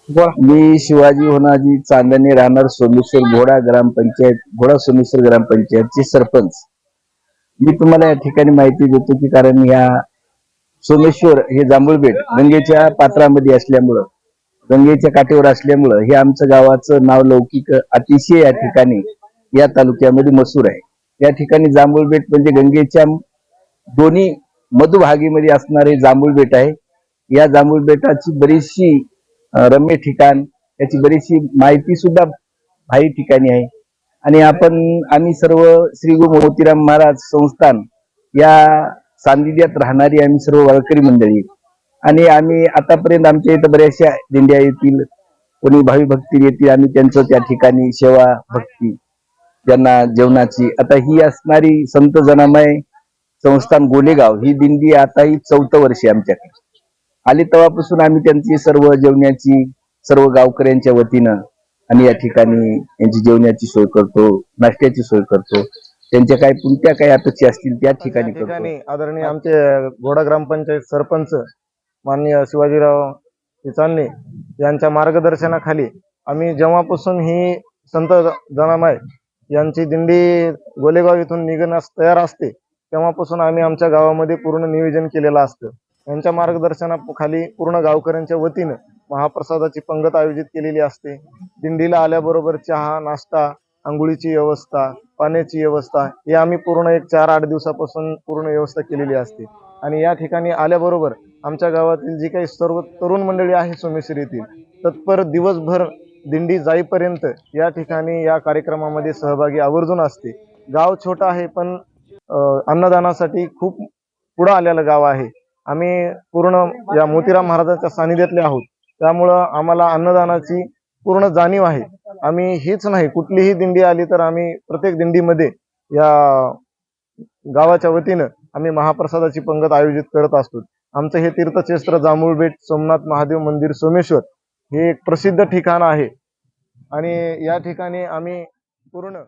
मी शिवाजी होनाजी चांदणे, राहणार सोमेश्वर घोडा सोमेश्वर ग्रामपंचायतचे सरपंच. मी तुम्हाला या ठिकाणी माहिती देतो की कारण या सोमेश्वर हे जांभूळबेट गंगेच्या पात्रामध्ये असल्यामुळं, गंगेच्या काठेवर असल्यामुळं हे आमचं गावाचं नाव लौकिक अतिशय या ठिकाणी या तालुक्यामध्ये मशहूर आहे. या ठिकाणी जांभूळबेट म्हणजे गंगेच्या दोन्ही मधुभागीमध्ये असणारे जांभूळबेट आहे. या जांभूळबेटाची बरीचशी रम्य ठिकाण, याची बरीचशी माहिती सुद्धा भाई ठिकाणी आहे. आणि आम्ही सर्व श्री गुरु मोतीराम महाराज संस्थान या सान्निध्यात राहणारी आम्ही सर्व वारकरी मंडळी आणि आम्ही आतापर्यंत आमच्या इथं बऱ्याचशा दिंड्या येतील, कोणी भावी भक्ती येतील, आम्ही त्यांचं त्या ठिकाणी सेवा भक्ती त्यांना जेवणाची. आता ही असणारी संत जनामय संस्थान गोलेगाव ही दिंडी आता ही 4थं वर्ष आमच्याकडे आली. तेव्हापासून आम्ही त्यांची सर्व जेवणाची सर्व गावकऱ्यांच्या वतीनं आणि या ठिकाणी यांची जेवणाची सोय करतो, नाश्त्याची सोय करतो. त्यांच्या काय अपेक्षा असतील त्या ठिकाणी करतो. आदरणीय आमचे घोडा ग्रामपंचायत सरपंच माननीय शिवाजीराव चांदणे यांच्या मार्गदर्शनाखाली आम्ही जेव्हापासून ही संत जनामाय यांची दिंडी गोलेगाव इथून निघण्यास तयार असते तेव्हापासून आम्ही आमच्या गावामध्ये पूर्ण नियोजन केलेलं असतं. यांच्या मार्गदर्शनाखाली पूर्ण गावकऱ्यांच्या वतीनं महाप्रसादाची पंगत आयोजित केलेली असते. दिंडीला आल्याबरोबर चहा, नाश्ता, आंघोळीची व्यवस्था, पाण्याची व्यवस्था हे आम्ही पूर्ण एक 4-8 दिवसापासून पूर्ण व्यवस्था केलेली असते. आणि या ठिकाणी आल्याबरोबर आमच्या गावातील जी काही सर्व तरुण मंडळी आहे सोमेश्वर येथील तत्पर दिवसभर दिंडी जाईपर्यंत या ठिकाणी या कार्यक्रमामध्ये सहभागी आवर्जून असते. गाव छोटं आहे पण अन्नदानासाठी खूप पुढं आलेलं गाव आहे. आम्ही पूर्ण या मोतीराम महाराजांच्या सानिध्यातले आहोत, त्यामुळं आम्हाला अन्नदानाची पूर्ण जाणीव आहे. आम्ही हीच नाही, कुठलीही दिंडी आली तर आम्ही प्रत्येक दिंडीमध्ये या गावाच्या वतीनं आम्ही महाप्रसादाची पंगत आयोजित करत असतो. आमचं हे तीर्थक्षेत्र जांभूळबेट सोमनाथ महादेव मंदिर सोमेश्वर हे एक प्रसिद्ध ठिकाण आहे आणि या ठिकाणी आम्ही पूर्ण